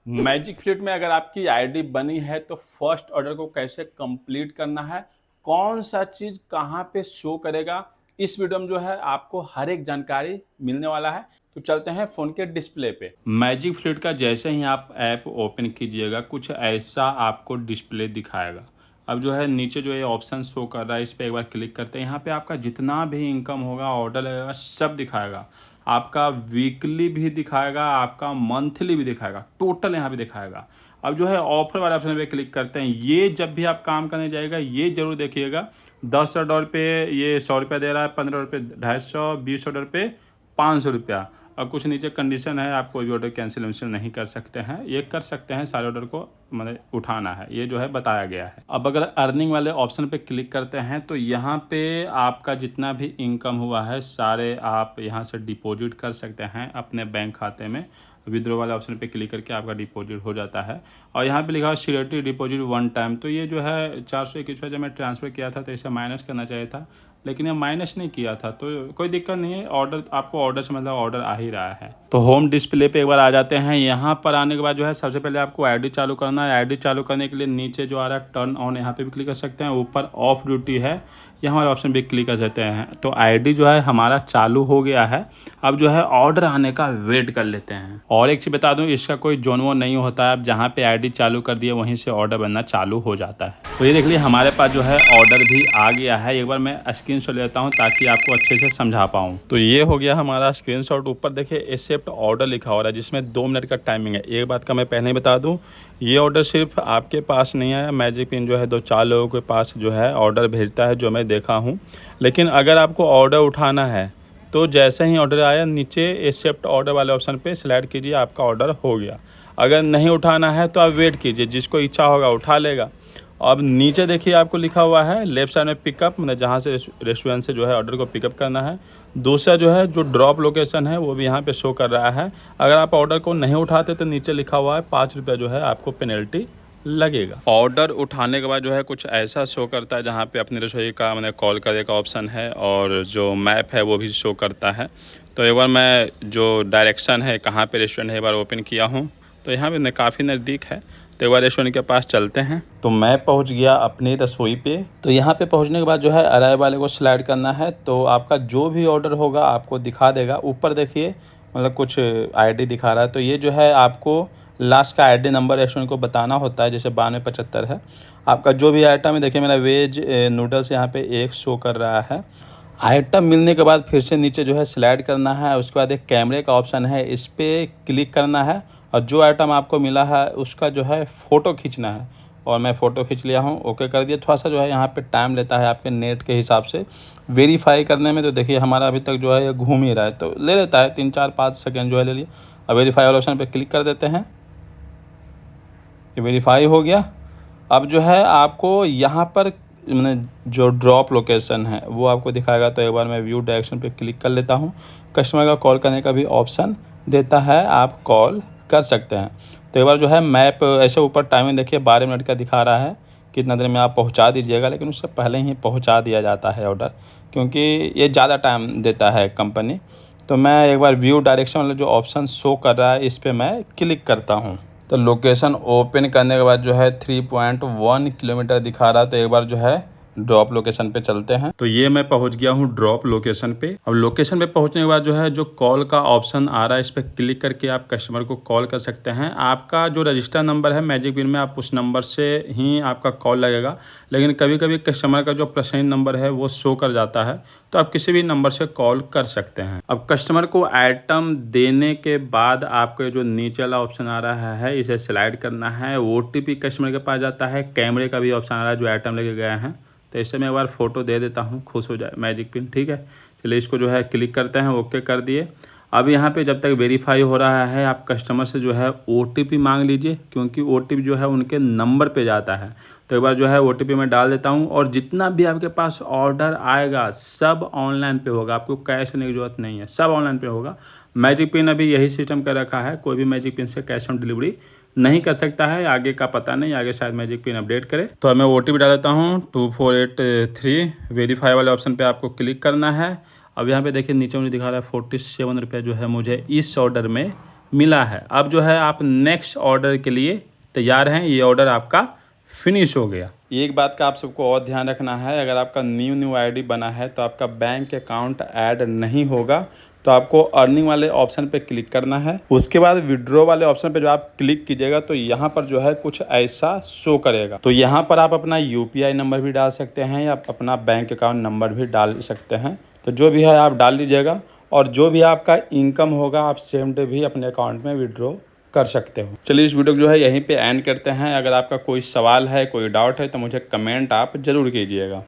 Magic fleet में अगर आपकी आईडी बनी है तो फर्स्ट ऑर्डर को कैसे कंप्लीट करना है, कौन सा चीज कहाँ पे शो करेगा, इस वीडियो में जो है आपको हर एक जानकारी मिलने वाला है। तो चलते हैं फोन के डिस्प्ले पे। मैजिक फ्लिट का जैसे ही आप ऐप ओपन कीजिएगा कुछ ऐसा आपको डिस्प्ले दिखाएगा। अब जो है नीचे जो ये ऑप्शन शो कर रहा है इस पर एक बार क्लिक करते हैं। यहाँ पे आपका जितना भी इनकम होगा, ऑर्डर लगेगा, सब दिखाएगा। आपका वीकली भी दिखाएगा, आपका मंथली भी दिखाएगा, टोटल यहाँ पे दिखाएगा। अब जो है ऑफर वाले ऑप्शन पे क्लिक करते हैं। ये जब भी आप काम करने जाएगा ये जरूर देखिएगा, 10 ऑर्डर पे ये 100 रुपया दे रहा है, 15 ऑर्डर पे 250, 20 ऑर्डर पे 500 रुपया। और कुछ नीचे कंडीशन है, आप कोई भी ऑर्डर कैंसिल वैंसिल नहीं कर सकते हैं। ये कर सकते हैं, सारे ऑर्डर को मतलब उठाना है, ये जो है बताया गया है। अब अगर अर्निंग वाले ऑप्शन पे क्लिक करते हैं तो यहाँ पे आपका जितना भी इनकम हुआ है सारे आप यहाँ से डिपॉजिट कर सकते हैं अपने बैंक खाते में। विड्रॉ वाले ऑप्शन पे क्लिक करके आपका डिपॉजिट हो जाता है। और यहाँ पे लिखा है सिक्योरिटी डिपॉजिट 1 टाइम। तो ये जो है 421 रुपये जब मैं ट्रांसफ़र किया था तो इसे माइनस करना चाहिए था, लेकिन ये माइनस नहीं किया था, तो कोई दिक्कत नहीं है। ऑर्डर आपको ऑर्डर से मतलब ऑर्डर आ ही रहा है। तो होम डिस्प्ले पे एक बार आ जाते हैं। यहाँ पर आने के बाद जो है सबसे पहले आपको आईडी चालू करना है। आईडी चालू करने के लिए नीचे जो आ रहा है टर्न ऑन, यहाँ पे भी क्लिक कर सकते हैं। ऊपर ऑफ ड्यूटी है, यहाँ वाले ऑप्शन पे क्लिक कर सकते हैं। तो आईडी जो है हमारा चालू हो गया है। अब जो है ऑर्डर आने का वेट कर लेते हैं। और एक चीज़ बता दूं, इसका कोई जोन वोन नहीं होता है। आप जहाँ पे आईडी चालू कर दिए वहीं से ऑर्डर बनना चालू हो जाता है। तो ये देख लीजिए हमारे पास जो है ऑर्डर भी आ गया है। एक बार मैं स्क्रीनशॉट लेता हूँ ताकि आपको अच्छे से समझा पाऊँ। तो ये हो गया हमारा स्क्रीनशॉट। ऊपर देखिए एक्सेप्ट ऑर्डर लिखा हो रहा है जिसमें 2 मिनट का टाइमिंग है। एक बात का मैं पहले ही बता दूँ, ये ऑर्डर सिर्फ आपके पास नहीं है। मैजिक पिन जो है 2-4 लोगों के पास जो है ऑर्डर भेजता है, जो मैं देखा हूँ। लेकिन अगर आपको ऑर्डर उठाना है तो जैसे ही ऑर्डर आया नीचे एक्सेप्ट ऑर्डर वाले ऑप्शन पे स्लाइड कीजिए, आपका ऑर्डर हो गया। अगर नहीं उठाना है तो आप वेट कीजिए, जिसको इच्छा होगा उठा लेगा। अब नीचे देखिए आपको लिखा हुआ है लेफ्ट साइड में पिकअप, मतलब जहाँ से रेस्टोरेंट से जो है ऑर्डर को पिकअप करना है। दूसरा जो है जो ड्रॉप लोकेशन है वो भी यहाँ पे शो कर रहा है। अगर आप ऑर्डर को नहीं उठाते तो नीचे लिखा हुआ है 5 रुपये जो है आपको पेनल्टी लगेगा। ऑर्डर उठाने के बाद जो है कुछ ऐसा शो करता है जहाँ पे अपनी रसोई का मैंने कॉल करे का ऑप्शन है और जो मैप है वो भी शो करता है। तो एक बार मैं जो डायरेक्शन है कहाँ पे रेस्टोरेंट है एक बार ओपन किया हूँ, तो यहाँ पे काफ़ी नज़दीक है। तो एक बार रेस्टोरेंट के पास चलते हैं। तो मैं पहुंच गया अपनी रसोई पे। तो यहाँ पे पहुंचने के बाद जो है अराइव वाले को स्लाइड करना है। तो आपका जो भी ऑर्डर होगा आपको दिखा देगा। ऊपर देखिए मतलब कुछ आईडी दिखा रहा है। तो ये जो है आपको लास्ट का आईडी नंबर रेस्टोरेंट को बताना होता है, जैसे 9275 है। आपका जो भी आइटम है, देखिए मेरा वेज नूडल्स यहाँ पे 1 शो कर रहा है। आइटम मिलने के बाद फिर से नीचे जो है स्लाइड करना है। उसके बाद एक कैमरे का ऑप्शन है, इस पर क्लिक करना है और जो आइटम आपको मिला है उसका जो है फ़ोटो खींचना है। और मैं फ़ोटो खींच लिया हूँ, ओके कर दिया। थोड़ा सा जो है यहाँ पे टाइम लेता है आपके नेट के हिसाब से वेरीफाई करने में। तो देखिए हमारा अभी तक जो है ये घूम ही रहा है, तो ले लेता है 3-4-5 सेकेंड जो है ले लिया। अब वेरीफाई वाले ऑप्शन पर क्लिक कर देते हैं। ये वेरीफाई हो गया। अब जो है आपको यहाँ पर मैंने जो ड्रॉप लोकेशन है वो आपको दिखाएगा। तो एक बार मैं व्यू डायरेक्शन पे क्लिक कर लेता हूँ। कस्टमर का कॉल करने का भी ऑप्शन देता है, आप कॉल कर सकते हैं। तो एक बार जो है मैप ऐसे ऊपर टाइमिंग देखिए 12 मिनट का दिखा रहा है, कितना देर में आप पहुँचा दीजिएगा। लेकिन उससे पहले ही पहुँचा दिया जाता है ऑर्डर, क्योंकि ये ज़्यादा टाइम देता है कंपनी। तो मैं एक बार व्यू डायरेक्शन वाला जो ऑप्शन शो कर रहा है इस पर मैं क्लिक करता हूँ। तो लोकेशन ओपन करने के बाद जो है 3.1 किलोमीटर दिखा रहा है। तो एक बार जो है ड्रॉप लोकेशन पे चलते हैं। तो ये मैं पहुंच गया हूँ ड्रॉप लोकेशन पे। अब लोकेशन पे पहुंचने के बाद जो है जो कॉल का ऑप्शन आ रहा है इस पर क्लिक करके आप कस्टमर को कॉल कर सकते हैं। आपका जो रजिस्टर नंबर है मैजिक पिन में, आप उस नंबर से ही आपका कॉल लगेगा। लेकिन कभी कभी कस्टमर का जो पर्सनल नंबर है वो शो कर जाता है, तो आप किसी भी नंबर से कॉल कर सकते हैं। अब कस्टमर को आइटम देने के बाद आपको जो नीचे वाला ऑप्शन आ रहा है इसे स्लाइड करना है। OTP कस्टमर के पास जाता है। कैमरे का भी ऑप्शन आ रहा है जो आइटम लेके गए हैं। तो इसे मैं एक बार फ़ोटो दे देता हूँ, खुश हो जाए मैजिक पिन। ठीक है, चलिए इसको जो है क्लिक करते हैं, ओके कर दिए। अब यहाँ पे जब तक वेरीफाई हो रहा है आप कस्टमर से जो है OTP मांग लीजिए, क्योंकि OTP जो है उनके नंबर पे जाता है। तो एक बार जो है OTP मैं डाल देता हूँ। और जितना भी आपके पास ऑर्डर आएगा सब ऑनलाइन पे होगा, आपको कैश करने की ज़रूरत नहीं है, सब ऑनलाइन पे होगा। मैजिक पिन अभी यही सिस्टम कर रखा है, कोई भी मैजिक पिन से कैश ऑन डिलीवरी नहीं कर सकता है। आगे का पता नहीं, आगे शायद मैजिक पिन अपडेट करे। तो मैं OTP डाल देता हूँ 2483। वेरीफाई वाले ऑप्शन पे आपको क्लिक करना है। अब यहाँ पे देखिए नीचे मुझे दिखा रहा है 47 रुपये जो है मुझे इस ऑर्डर में मिला है। अब जो है आप नेक्स्ट ऑर्डर के लिए तैयार हैं। ये ऑर्डर आपका फिनिश हो गया। एक बात का आप सबको और ध्यान रखना है, अगर आपका न्यू आईडी बना है तो आपका बैंक अकाउंट ऐड नहीं होगा। तो आपको अर्निंग वाले ऑप्शन पे क्लिक करना है। उसके बाद विड्रॉ वाले ऑप्शन पे जो आप क्लिक कीजिएगा तो यहाँ पर जो है कुछ ऐसा शो करेगा। तो यहाँ पर आप अपना यूपीआई नंबर भी डाल सकते हैं या अपना बैंक अकाउंट नंबर भी डाल सकते हैं। तो जो भी है आप डाल लीजिएगा और जो भी आपका इनकम होगा आप सेम डे भी अपने अकाउंट में विड्रॉ कर सकते हो। चलिए इस वीडियो को जो है यहीं पे एंड करते हैं। अगर आपका कोई सवाल है, कोई डाउट है तो मुझे कमेंट आप ज़रूर कीजिएगा।